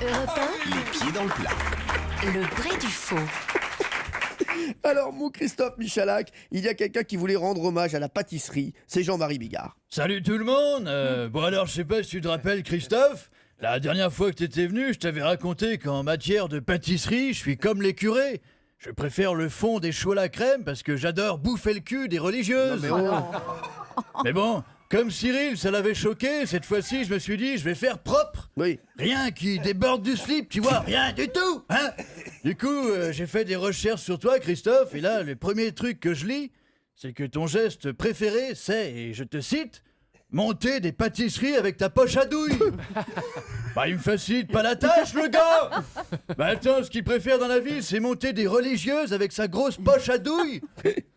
Europe Les pieds dans le plat. 1, le vrai du faux. Alors, mon Christophe Michalak, il y a quelqu'un qui voulait rendre hommage à la pâtisserie, c'est Jean-Marie Bigard. Salut tout le monde. Bon alors, je sais pas si tu te rappelles, Christophe, la dernière fois que t'étais venu, je t'avais raconté qu'en matière de pâtisserie, je suis comme les curés. Je préfère le fond des choux à la crème parce que j'adore bouffer le cul des religieuses. Mais bon, comme Cyril, ça l'avait choqué, cette fois-ci, je me suis dit, je vais faire propre. Oui. Rien qui déborde du slip, tu vois, rien du tout, hein. Du coup, j'ai fait des recherches sur toi, Christophe, et là, le premier truc que je lis, c'est que ton geste préféré, c'est, et je te cite, monter des pâtisseries avec ta poche à douille. Bah, il me facilite pas la tâche, le gars. Bah attends, ce qu'il préfère dans la vie, c'est monter des religieuses avec sa grosse poche à douille.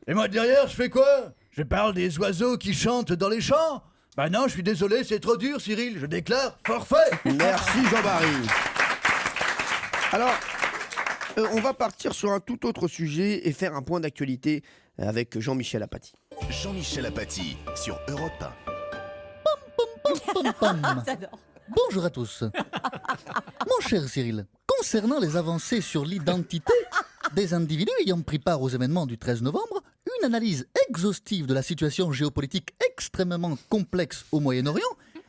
Et moi, derrière, je fais quoi? Je parle des oiseaux qui chantent dans les champs? Bah non, je suis désolé, c'est trop dur, Cyril, je déclare forfait. Merci Jean-Marie. Alors, on va partir sur un tout autre sujet et faire un point d'actualité avec Jean-Michel Apathy. Jean-Michel Apathy sur Europe 1. J'adore. Bonjour à tous. Mon cher Cyril, concernant les avancées sur l'identité des individus ayant pris part aux événements du 13 novembre, une analyse exhaustive de la situation géopolitique extrêmement complexe au Moyen-Orient,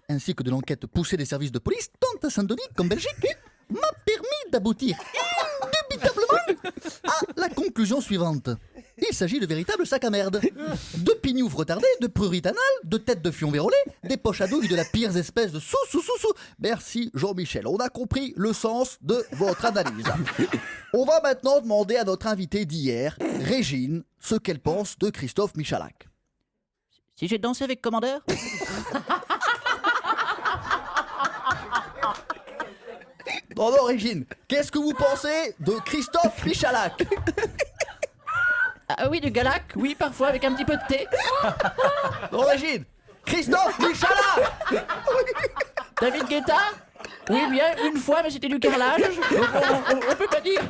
ainsi que de l'enquête poussée des services de police, tant à Saint-Denis qu'en Belgique, m'a permis d'aboutir indubitablement à la conclusion suivante. Il s'agit de véritables sacs à merde. De pignoufs retardés, de prurites anales, de têtes de fion vérolées, des poches à douille de la pire espèce de sous. Merci Jean-Michel, on a compris le sens de votre analyse. On va maintenant demander à notre invitée d'hier, Régine, ce qu'elle pense de Christophe Michalak. Si j'ai dansé avec Commandeur ? Non, Régine, qu'est-ce que vous pensez de Christophe Michalak ? Ah oui, du galac, oui, parfois avec un petit peu de thé. Non, Régine, Christophe Michalak ! David Guetta? Oui, bien, une fois, mais c'était du carrelage. On peut pas dire.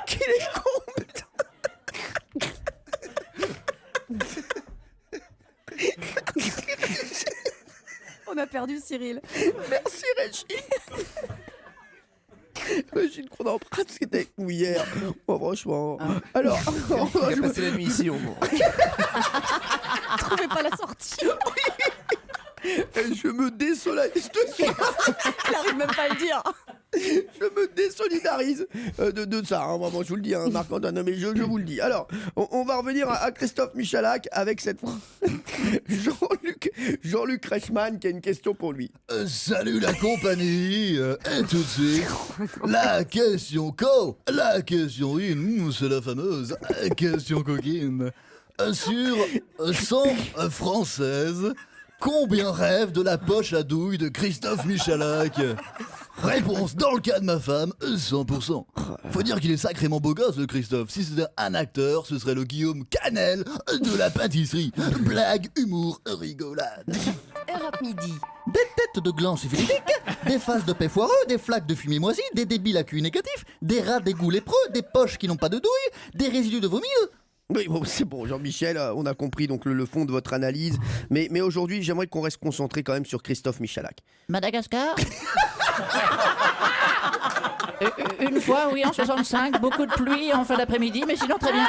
Qu'il est con, putain. On a perdu Cyril. Merci Régine. Régine qu'on emprunte, c'était avec nous hier. Oh, franchement. Alors, On a passé la nuit ici au moins. Trouvez pas la sortie. je me désolidarise. Il arrive même pas à le dire. Je me désolidarise de ça, hein, vraiment, je vous le dis, hein, Marc-Antoine, mais je vous le dis. Alors, on va revenir à Christophe Michalak avec cette Jean-Luc Reichmann qui a une question pour lui. Salut la compagnie, et tout de suite, la question la question in, c'est la fameuse question coquine. Sur 100 françaises, combien rêvent de la poche à douille de Christophe Michalak? Réponse, dans le cas de ma femme, 100%. Faut dire qu'il est sacrément beau gosse, le Christophe. Si c'était un acteur, ce serait le Guillaume Canel de la pâtisserie. Blague, humour, rigolade. Europe Midi. Des têtes de glands syphilitiques, des faces de paix foireux, des flaques de fumée moisie, des débiles à QI négatif, des rats d'égout lépreux, des poches qui n'ont pas de douille, des résidus de vomi. Oui, bon, c'est bon, Jean-Michel, on a compris donc le fond de votre analyse. Mais aujourd'hui, j'aimerais qu'on reste concentré quand même sur Christophe Michalak. Madagascar? Une fois, oui, en 65, beaucoup de pluie en fin d'après-midi, mais sinon très bien.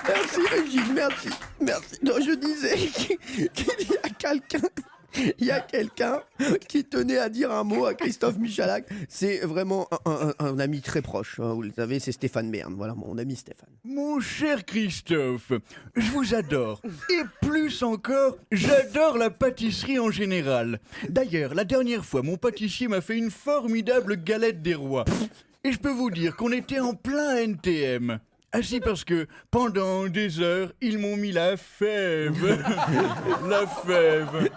Merci Régine, merci. Non, je disais qu'il y a quelqu'un qui tenait à dire un mot à Christophe Michalak. C'est vraiment un ami très proche, hein, vous le savez, c'est Stéphane Bern. Voilà, mon ami Stéphane. Mon cher Christophe, je vous adore. Et plus encore, j'adore la pâtisserie en général. D'ailleurs, la dernière fois, mon pâtissier m'a fait une formidable galette des rois. Et je peux vous dire qu'on était en plein NTM. Ah si, parce que pendant des heures, ils m'ont mis la fève. La fève.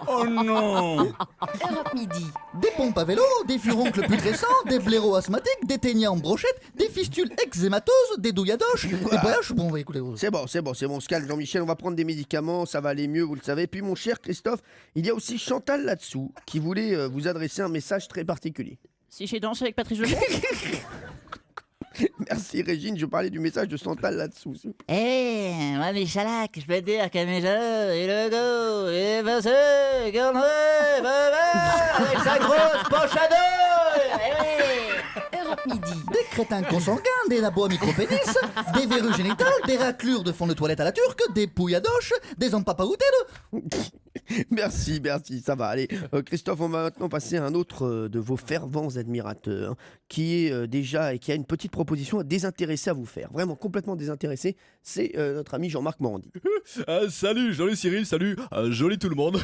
Oh non. Europe Midi. Des pompes à vélo, des furoncles putrescents, des blaireaux asthmatiques, des ténias en brochette, des fistules eczémateuses, des douilles à doche, des brioches. Bon, écoutez. C'est bon, on se calme Jean-Michel, on va prendre des médicaments, ça va aller mieux, vous le savez. Puis mon cher Christophe, il y a aussi Chantal là-dessous qui voulait vous adresser un message très particulier. Si j'ai dansé avec Patrice Lebon. Merci Régine, je parlais du message de Santal là-dessous. Eh, moi, Michalak, je peux te dire que mes jeux et le dos et passé comme avec sa grosse poche à dos. Europe Midi. Des crétins consanguins, des labos à micro-pénis, des verrues génitales, des raclures de fond de toilette à la turque, des pouilles à doche, des empapaoutés de... Merci, ça va. Allez, Christophe, on va maintenant passer à un autre de vos fervents admirateurs qui est déjà et qui a une petite proposition désintéressée à vous faire. Vraiment complètement désintéressée. C'est notre ami Jean-Marc Morandi. Salut, joli Cyril, salut, joli tout le monde.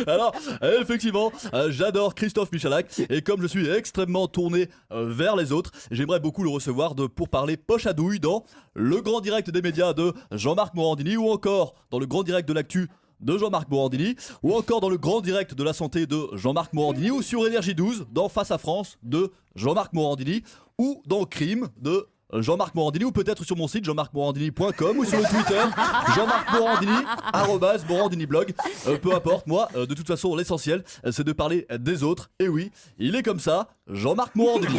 Alors, effectivement, j'adore Christophe Michalak et comme je suis extrêmement tourné vers les autres, j'aimerais beaucoup le recevoir pour parler poche à douille dans le grand direct des médias de Jean-Marc Morandini ou encore dans le grand direct de l'actu de Jean-Marc Morandini ou encore dans le grand direct de la santé de Jean-Marc Morandini ou sur Énergie 12 dans Face à France de Jean-Marc Morandini ou dans Crime de Jean-Marc Morandini ou peut-être sur mon site jean-marc-morandini.com ou sur le Twitter Jean-Marc Morandini @morandiniblog. Peu importe, moi de toute façon l'essentiel c'est de parler des autres. Et oui, il est comme ça, Jean-Marc Morandini.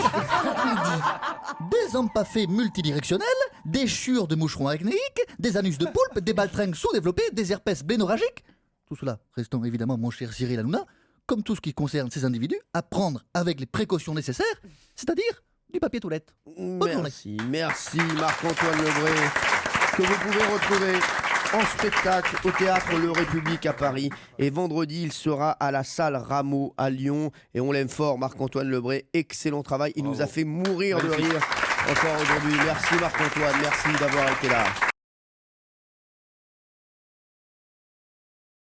Des empaffés multidirectionnels, des chiures de moucherons acnéiques, des anus de poulpe, des baltringues sous-développés, des herpès bénorragiques. Tout cela restant évidemment, mon cher Cyril Hanouna, comme tout ce qui concerne ces individus, à prendre avec les précautions nécessaires, c'est-à-dire du papier toilette. Bonne journée. Merci Marc-Antoine Lebré, que vous pouvez retrouver en spectacle au Théâtre Le République à Paris. Et vendredi, il sera à la salle Rameau à Lyon. Et on l'aime fort, Marc-Antoine Lebré. Excellent travail. Il nous a fait mourir de rire encore aujourd'hui. Merci Marc-Antoine, merci d'avoir été là.